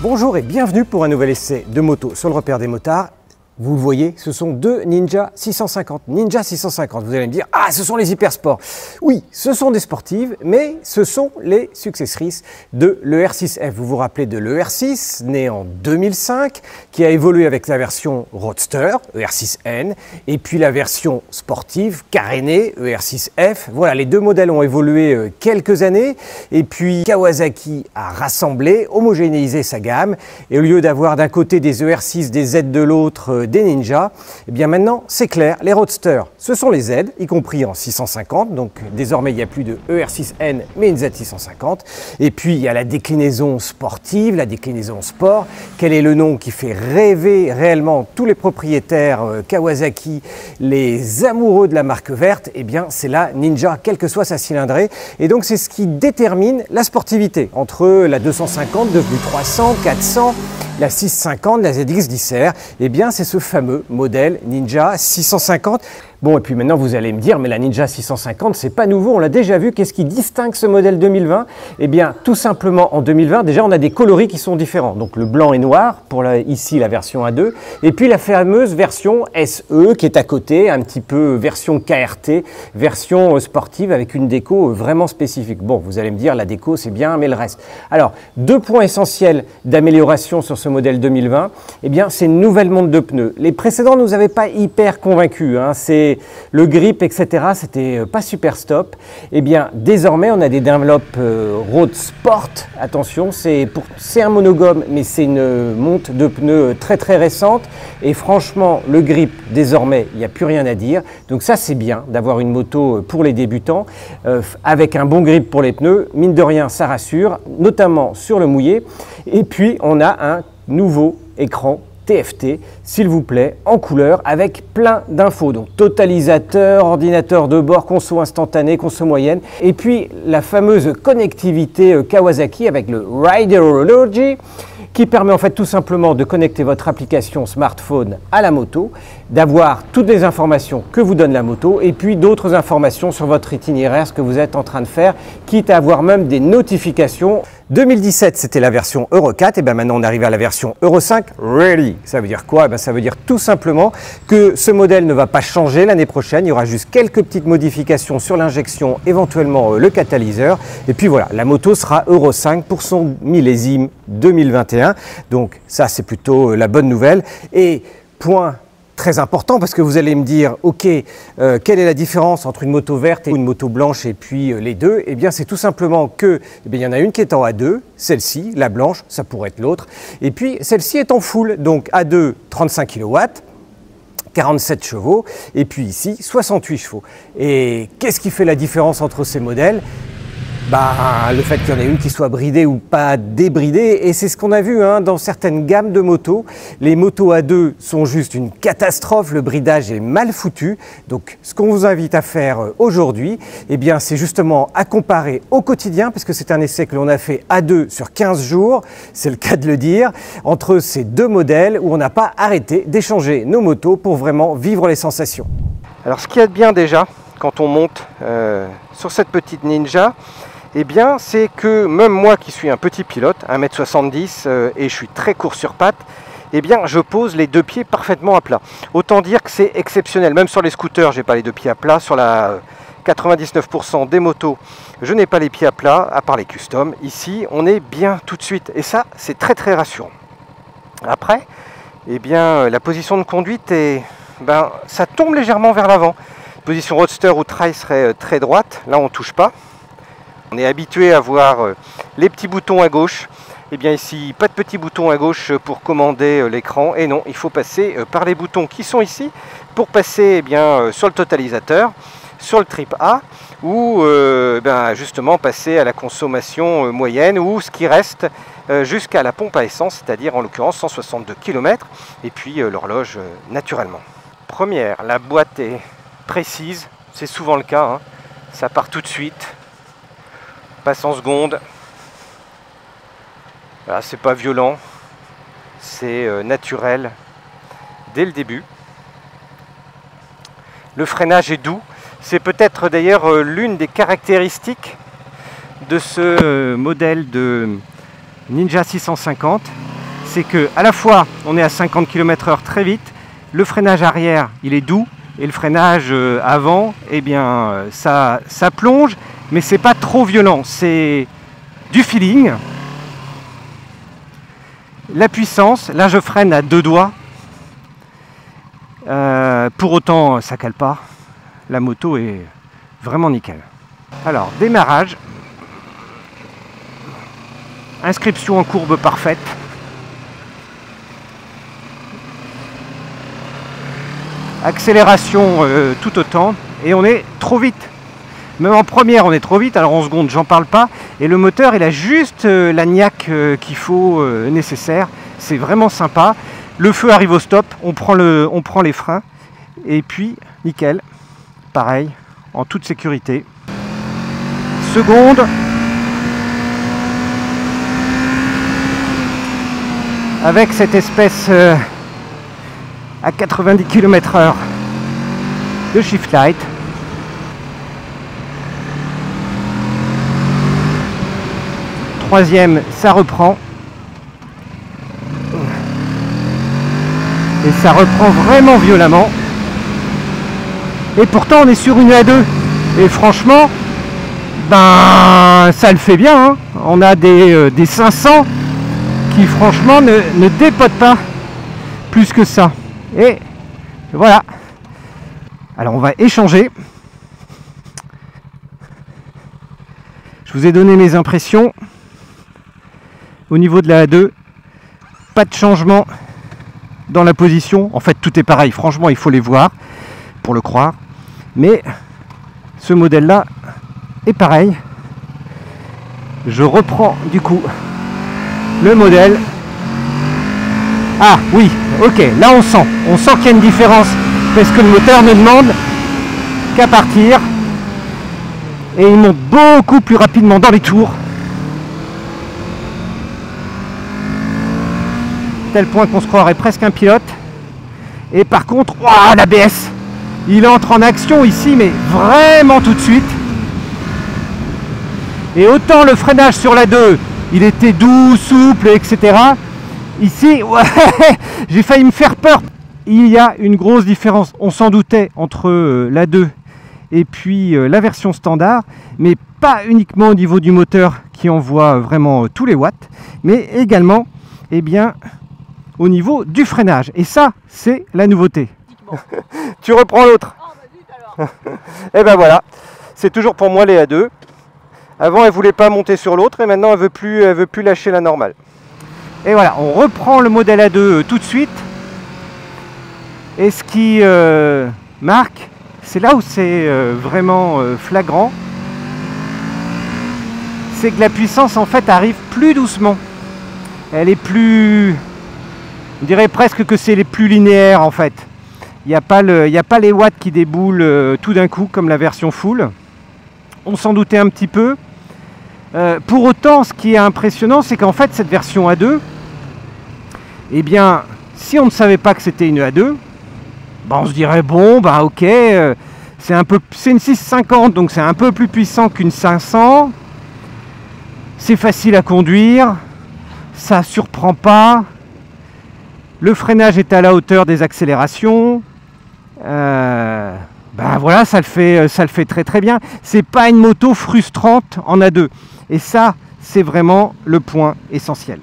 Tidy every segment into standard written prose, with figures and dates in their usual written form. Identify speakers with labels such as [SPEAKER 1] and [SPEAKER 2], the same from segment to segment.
[SPEAKER 1] Bonjour et bienvenue pour un nouvel essai de moto sur le repère des motards. Vous le voyez, ce sont deux Ninja 650. Ninja 650, vous allez me dire, ah, ce sont les hypersports. Oui, ce sont des sportives, mais ce sont les successrices de l'ER6F. Vous vous rappelez de l'ER6, né en 2005, qui a évolué avec la version Roadster, ER6N, et puis la version sportive, carénée, ER6F. Voilà, les deux modèles ont évolué quelques années, et puis Kawasaki a rassemblé, homogénéisé sa gamme, et au lieu d'avoir d'un côté des ER6, des Z de l'autre, des Ninja, et bien maintenant c'est clair, les Roadsters ce sont les Z, y compris en 650, donc désormais il n'y a plus de ER6N mais une Z650, et puis il y a la déclinaison sportive, la déclinaison sport. Quel est le nom qui fait rêver réellement tous les propriétaires Kawasaki, les amoureux de la marque verte? Et bien c'est la Ninja, quelle que soit sa cylindrée, et donc c'est ce qui détermine la sportivité entre la 250 devenue 300, 400, la 650, la ZX10R, et bien c'est ce fameux modèle Ninja 650. Bon, et puis maintenant vous allez me dire, mais la Ninja 650 c'est pas nouveau, on l'a déjà vu. Qu'est-ce qui distingue ce modèle 2020? Eh bien tout simplement en 2020 déjà on a des coloris qui sont différents, donc le blanc et noir pour ici la version A2, et puis la fameuse version SE qui est à côté, un petit peu version KRT, version sportive avec une déco vraiment spécifique. Bon, vous allez me dire la déco c'est bien, mais le reste. Alors deux points essentiels d'amélioration sur ce modèle 2020, eh bien c'est une nouvelle monte de pneus. Les précédents ne nous avaient pas hyper convaincus, hein. C'est le grip, etc. C'était pas super stop. Et bien désormais on a des Dunlop Road Sport. Attention, c'est un monogomme, mais c'est une monte de pneus très récente. Et franchement, le grip désormais, il n'y a plus rien à dire. Donc ça c'est bien d'avoir une moto pour les débutants avec un bon grip pour les pneus. Mine de rien, ça rassure, notamment sur le mouillé. Et puis on a un nouveau écran TFT, s'il vous plaît, en couleur, avec plein d'infos, donc totalisateur, ordinateur de bord, conso instantané, conso moyenne, et puis la fameuse connectivité Kawasaki avec le Riderology, qui permet en fait tout simplement de connecter votre application smartphone à la moto, d'avoir toutes les informations que vous donne la moto, et puis d'autres informations sur votre itinéraire, ce que vous êtes en train de faire, quitte à avoir même des notifications. 2017 c'était la version Euro 4, et bien maintenant on arrive à la version Euro 5 Ready. Ça veut dire quoi? Ça veut dire tout simplement que ce modèle ne va pas changer l'année prochaine, il y aura juste quelques petites modifications sur l'injection, éventuellement le catalyseur, et puis voilà, la moto sera Euro 5 pour son millésime 2021, donc ça c'est plutôt la bonne nouvelle. Et point très important, parce que vous allez me dire, ok, quelle est la différence entre une moto verte et une moto blanche et puis les deux? Eh bien c'est tout simplement que, il y en a une qui est en A2, celle-ci, la blanche, ça pourrait être l'autre, et puis celle-ci est en full, donc A2 35 kW, 47 chevaux, et puis ici 68 chevaux. Et qu'est-ce qui fait la différence entre ces modèles? Le fait qu'il y en ait une qui soit bridée ou pas débridée, et c'est ce qu'on a vu dans certaines gammes de motos. Les motos A2 sont juste une catastrophe, le bridage est mal foutu. Donc ce qu'on vous invite à faire aujourd'hui, eh bien c'est justement à comparer au quotidien, parce que c'est un essai que l'on a fait A2 sur 15 jours, c'est le cas de le dire, entre ces deux modèles où on n'a pas arrêté d'échanger nos motos pour vraiment vivre les sensations. Alors ce qu'il y a de bien déjà, quand on monte sur cette petite Ninja, eh bien, c'est que même moi qui suis un petit pilote, 1m70 et je suis très court sur pattes, eh bien, je pose les deux pieds parfaitement à plat. Autant dire que c'est exceptionnel. Même sur les scooters, j'ai pas les deux pieds à plat. Sur la 99% des motos, je n'ai pas les pieds à plat, à part les customs. Ici, on est bien tout de suite. Et ça, c'est très rassurant. Après, eh bien, la position de conduite est, ça tombe légèrement vers l'avant. Position roadster ou trail serait très droite. Là, on touche pas. On est habitué à voir les petits boutons à gauche. Et bien ici, pas de petits boutons à gauche pour commander l'écran. Et non, il faut passer par les boutons qui sont ici pour passer sur le totalisateur, sur le trip A, ou justement passer à la consommation moyenne, ou ce qui reste jusqu'à la pompe à essence, c'est-à-dire en l'occurrence 162 km. Et puis l'horloge naturellement. Première, la boîte est précise, c'est souvent le cas. Ça part tout de suite. Passe en seconde. Voilà, c'est pas violent, c'est naturel dès le début. Le freinage est doux. C'est peut-être d'ailleurs l'une des caractéristiques de ce modèle de Ninja 650. c'est que à la fois on est à 50 km/h très vite, le freinage arrière il est doux, et le freinage avant, eh bien ça plonge, mais c'est pas trop violent, c'est du feeling. La puissance, là je freine à 2 doigts, pour autant ça cale pas, la moto est vraiment nickel. Alors démarrage, inscription en courbe parfaite, accélération tout autant, et on est trop vite. Même en première on est trop vite, alors en seconde j'en parle pas, et le moteur il a juste la niaque qu'il faut, nécessaire, c'est vraiment sympa. Le feu arrive au stop, on prend les freins, et puis nickel, pareil, en toute sécurité. Seconde, avec cette espèce à 90 km/h de shift light. Troisième, ça reprend. Et ça reprend vraiment violemment. Et pourtant on est sur une A2. Et franchement, ben ça le fait bien. Hein. On a des 500 qui franchement ne dépotent pas plus que ça. Et voilà. Alors on va échanger. Je vous ai donné mes impressions. Au niveau de la A2, pas de changement dans la position. En fait, tout est pareil. Franchement, il faut les voir pour le croire. Mais ce modèle-là est pareil. Je reprends du coup le modèle. Ah oui, ok. Là, on sent qu'il y a une différence parce que le moteur ne demande qu'à partir. Et il monte beaucoup plus rapidement dans les tours. Tel point qu'on se croirait presque un pilote. Et par contre, wow, l'ABS, il entre en action ici, mais vraiment tout de suite. Et autant le freinage sur la 2, il était doux, souple, etc. Ici, ouais, j'ai failli me faire peur. Il y a une grosse différence. On s'en doutait entre la 2 et puis la version standard, mais pas uniquement au niveau du moteur qui envoie vraiment tous les watts, mais également, eh bien, au niveau du freinage. Et ça, c'est la nouveauté. Tu reprends l'autre. Et ben voilà, c'est toujours pour moi les A2. Avant, elle voulait pas monter sur l'autre et maintenant, elle veut plus lâcher la normale. Et voilà, on reprend le modèle A2 tout de suite. Et ce qui marque, c'est là où c'est vraiment flagrant, c'est que la puissance en fait arrive plus doucement. Elle est plus... On dirait presque que c'est les plus linéaires en fait. Il n'y a pas les watts qui déboulent tout d'un coup comme la version full. On s'en doutait un petit peu. Pour autant, ce qui est impressionnant, c'est qu'en fait cette version A2, eh bien, si on ne savait pas que c'était une A2, ben on se dirait bon, bah ok, c'est une 650, donc c'est un peu plus puissant qu'une 500. C'est facile à conduire, ça surprend pas. Le freinage est à la hauteur des accélérations. Ben voilà, ça le fait très très bien. C'est pas une moto frustrante en A2. Et ça, c'est vraiment le point essentiel.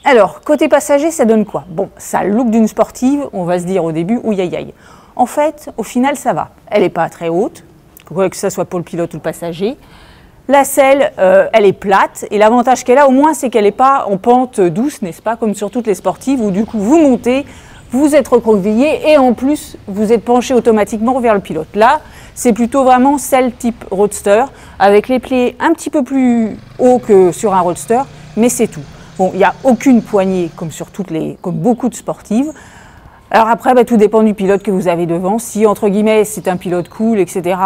[SPEAKER 2] Alors, côté passager, ça donne quoi? Bon, ça a le look d'une sportive, on va se dire au début, ouïe aïe aïe. En fait, au final, ça va. Elle n'est pas très haute, quoi que ce soit pour le pilote ou le passager. La selle, elle est plate, et l'avantage qu'elle a au moins, c'est qu'elle n'est pas en pente douce, n'est-ce pas, comme sur toutes les sportives, où du coup vous montez, vous êtes recroquevillé, et en plus, vous êtes penché automatiquement vers le pilote. Là, c'est plutôt vraiment selle type roadster, avec les pieds un petit peu plus hauts que sur un roadster, mais c'est tout. Bon, il n'y a aucune poignée, comme beaucoup de sportives. Alors après, bah, tout dépend du pilote que vous avez devant. Si, entre guillemets, c'est un pilote cool, etc.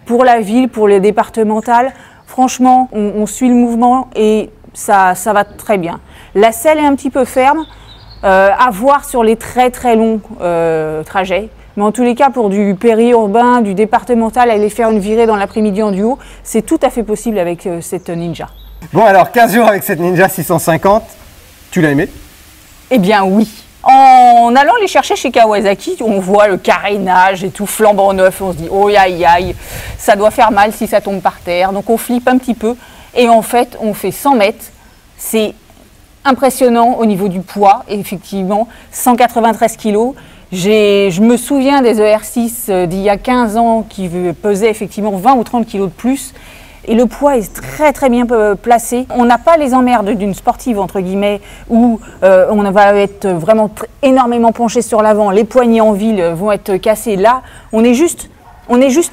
[SPEAKER 2] Pour la ville, pour les départementales, franchement, on suit le mouvement et ça va très bien. La selle est un petit peu ferme, à voir sur les très très longs trajets. Mais en tous les cas, pour du périurbain, du départemental, aller faire une virée dans l'après-midi en duo, c'est tout à fait possible avec cette Ninja.
[SPEAKER 1] Bon alors, 15 jours avec cette Ninja 650, tu l'as aimé?
[SPEAKER 2] Eh bien oui. En allant les chercher chez Kawasaki, on voit le carénage et tout flambant neuf. On se dit, oh aïe aïe, ça doit faire mal si ça tombe par terre. Donc on flippe un petit peu. Et en fait, on fait 100 mètres. C'est impressionnant au niveau du poids. Et effectivement, 193 kilos. Je me souviens des ER6 d'il y a 15 ans qui pesaient effectivement 20 ou 30 kilos de plus. Et le poids est très très bien placé. On n'a pas les emmerdes d'une sportive entre guillemets où on va être vraiment énormément penché sur l'avant, les poignets en ville vont être cassés. Là, on est juste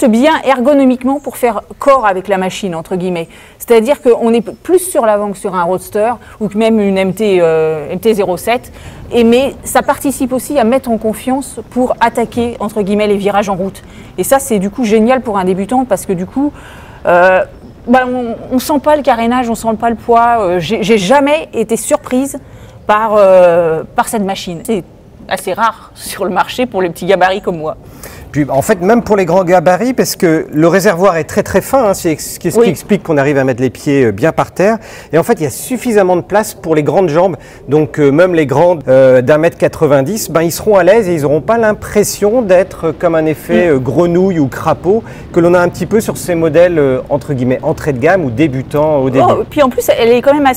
[SPEAKER 2] bien ergonomiquement pour faire corps avec la machine entre guillemets. C'est-à-dire qu'on est plus sur l'avant que sur un roadster ou que même une MT-07. Mais ça participe aussi à mettre en confiance pour attaquer entre guillemets les virages en route. Et ça c'est du coup génial pour un débutant parce que du coup on sent pas le carénage, on sent pas le poids. J'ai jamais été surprise par cette machine. C'est assez rare sur le marché pour les petits gabarits comme moi.
[SPEAKER 1] Puis, en fait, même pour les grands gabarits, parce que le réservoir est très très fin, hein, c'est ce qui explique qu'on arrive à mettre les pieds bien par terre. Et en fait, il y a suffisamment de place pour les grandes jambes. Donc même les grandes d'1,90 m, ils seront à l'aise et ils n'auront pas l'impression d'être comme un effet grenouille ou crapaud que l'on a un petit peu sur ces modèles entre guillemets entrée de gamme ou débutants au début.
[SPEAKER 2] Puis en plus, elle est quand même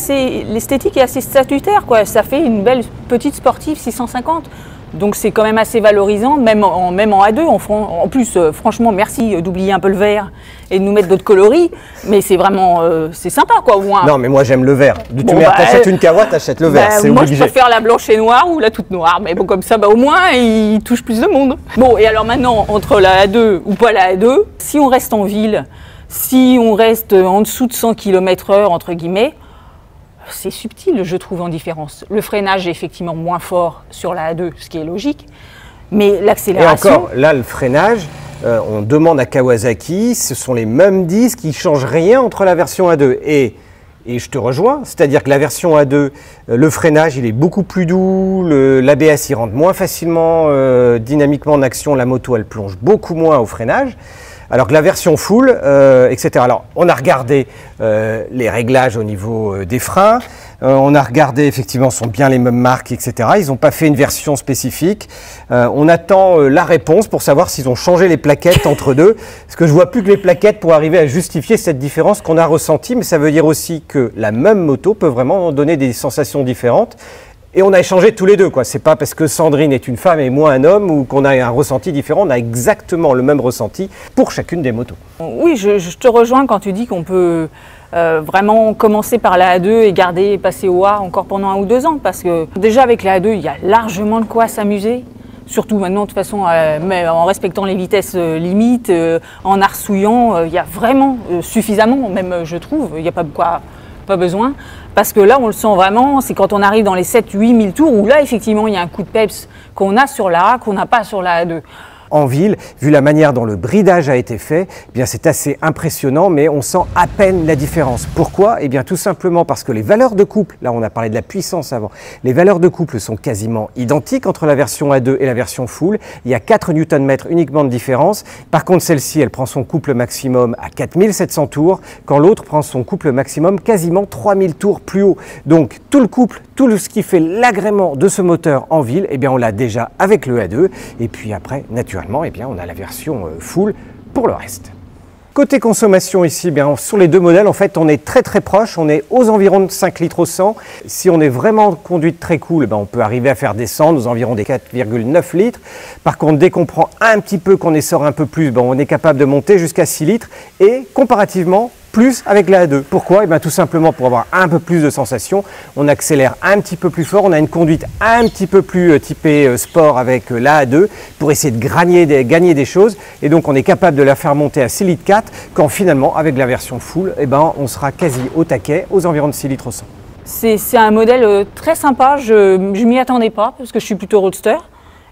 [SPEAKER 2] l'esthétique est assez statutaire, quoi. Ça fait une belle petite sportive 650. Donc c'est quand même assez valorisant, même en A2. En plus, franchement, merci d'oublier un peu le vert et de nous mettre d'autres coloris. Mais c'est vraiment, c'est sympa quoi au moins.
[SPEAKER 1] Non mais moi j'aime le vert. T'achètes une Kawa, t'achètes le vert, c'est
[SPEAKER 2] moi
[SPEAKER 1] obligé.
[SPEAKER 2] Je préfère la blanche et noire ou la toute noire. Mais bon comme ça, au moins il touche plus de monde. Bon et alors maintenant, entre la A2 ou pas la A2, si on reste en ville, si on reste en dessous de 100 km/h entre guillemets, c'est subtil, je trouve, en différence. Le freinage est effectivement moins fort sur la A2, ce qui est logique, mais l'accélération...
[SPEAKER 1] Et encore, là, le freinage, on demande à Kawasaki, ce sont les mêmes disques, ils ne changent rien entre la version A2. Et je te rejoins, c'est-à-dire que la version A2, le freinage, il est beaucoup plus doux, l'ABS, il rentre moins facilement dynamiquement en action, la moto, elle plonge beaucoup moins au freinage. Alors que la version full, etc. Alors, on a regardé les réglages au niveau des freins. On a regardé, effectivement, sont bien les mêmes marques, etc. Ils n'ont pas fait une version spécifique. On attend la réponse pour savoir s'ils ont changé les plaquettes entre deux. Parce que je vois plus que les plaquettes pour arriver à justifier cette différence qu'on a ressentie. Mais ça veut dire aussi que la même moto peut vraiment donner des sensations différentes. Et on a échangé tous les deux, quoi. C'est pas parce que Sandrine est une femme et moi un homme ou qu'on a un ressenti différent. On a exactement le même ressenti pour chacune des motos.
[SPEAKER 2] Oui, je te rejoins quand tu dis qu'on peut vraiment commencer par la A2 et garder et passer au A encore pendant 1 ou 2 ans. Parce que déjà avec la A2, il y a largement de quoi s'amuser. Surtout maintenant, de toute façon, mais en respectant les vitesses limites, en arsouillant, il y a vraiment suffisamment, même je trouve, il n'y a pas besoin. Parce que là, on le sent vraiment, c'est quand on arrive dans les 7-8 000 tours, où là, effectivement, il y a un coup de peps qu'on a sur la A, qu'on n'a pas sur la A2.
[SPEAKER 1] En ville, vu la manière dont le bridage a été fait, eh bien c'est assez impressionnant, mais on sent à peine la différence. Pourquoi? Eh bien tout simplement parce que les valeurs de couple, là on a parlé de la puissance avant, les valeurs de couple sont quasiment identiques entre la version A2 et la version full. Il y a 4 Nm uniquement de différence. Par contre, celle-ci, elle prend son couple maximum à 4700 tours, quand l'autre prend son couple maximum quasiment 3000 tours plus haut. Donc tout le couple, tout ce qui fait l'agrément de ce moteur en ville, eh bien on l'a déjà avec le A2. Et puis après, naturellement, eh bien, on a la version full pour le reste. Côté consommation ici, eh bien, sur les deux modèles, en fait, on est très très proche, on est aux environs de 5 litres au 100. Si on est vraiment en conduite très cool, eh bien, on peut arriver à faire descendre aux environs des 4,9 litres. Par contre, dès qu'on prend un petit peu, qu'on essore un peu plus, ben, on est capable de monter jusqu'à 6 litres et comparativement, plus avec la A2. Pourquoi? Eh bien, tout simplement pour avoir un peu plus de sensations. On accélère un petit peu plus fort, on a une conduite un petit peu plus typée sport avec la A2 pour essayer de gagner des choses. Et donc, on est capable de la faire monter à 6 litres 4 quand finalement, avec la version full, eh ben, on sera quasi au taquet aux environs de 6 litres au 100.
[SPEAKER 2] C'est un modèle très sympa. Je ne m'y attendais pas parce que je suis plutôt roadster.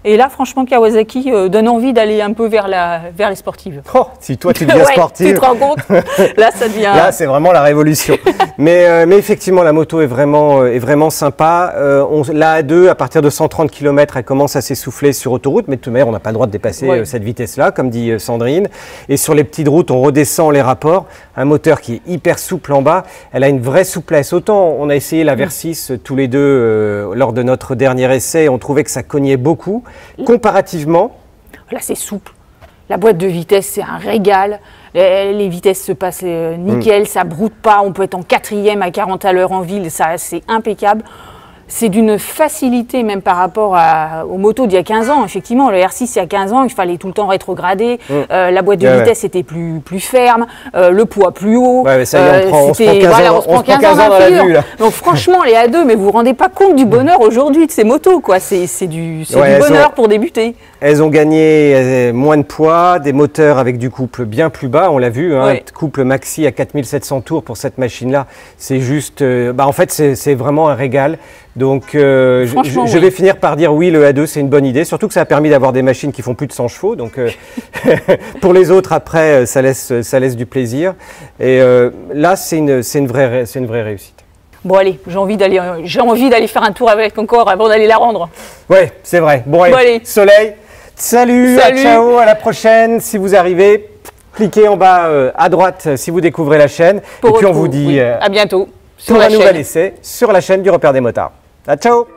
[SPEAKER 2] Et là, franchement, Kawasaki donne envie d'aller un peu vers les sportives.
[SPEAKER 1] Oh, si toi tu deviens
[SPEAKER 2] Ouais,
[SPEAKER 1] sportive.
[SPEAKER 2] tu te rends compte? Là, ça devient...
[SPEAKER 1] Là, c'est vraiment la révolution. mais effectivement, la moto est vraiment sympa. La A2, à partir de 130 km, elle commence à s'essouffler sur autoroute, mais de toute manière, on n'a pas le droit de dépasser cette vitesse-là, comme dit Sandrine. Et sur les petites routes, on redescend les rapports. Un moteur qui est hyper souple en bas. Elle a une vraie souplesse. Autant on a essayé la Versys tous les deux lors de notre dernier essai, on trouvait que ça cognait beaucoup. Comparativement,
[SPEAKER 2] là, c'est souple. La boîte de vitesse, c'est un régal. Les vitesses se passent nickel, ça broute pas. On peut être en 4e à 40 à l'heure en ville, ça, c'est impeccable. C'est d'une facilité même par rapport aux motos d'il y a 15 ans. Effectivement, le R6, il y a 15 ans, il fallait tout le temps rétrograder. La boîte de vitesse était plus ferme, le poids plus haut.
[SPEAKER 1] Ouais, mais ça y est, on se prend 15 ans dans la vue. Là.
[SPEAKER 2] Donc franchement, les A2, mais vous vous rendez pas compte du bonheur aujourd'hui de ces motos, quoi. C'est du bonheur pour débuter.
[SPEAKER 1] Elles ont gagné moins de poids, des moteurs avec du couple bien plus bas, on l'a vu, hein, couple maxi à 4700 tours pour cette machine-là. C'est juste, en fait, c'est vraiment un régal. Donc, je vais finir par dire oui, le A2, c'est une bonne idée. Surtout que ça a permis d'avoir des machines qui font plus de 100 chevaux. Donc, pour les autres, après, ça laisse du plaisir. Et là, c'est une vraie réussite.
[SPEAKER 2] Bon, allez, j'ai envie d'aller faire un tour avec encore avant d'aller la rendre.
[SPEAKER 1] Ouais, c'est vrai. Bon, allez. Soleil. Salut. Ciao, à la prochaine. Si vous arrivez, cliquez en bas à droite si vous découvrez la chaîne. Et puis, on vous dit
[SPEAKER 2] à bientôt
[SPEAKER 1] pour un nouvel essai sur la chaîne du Repère des Motards. Ciao.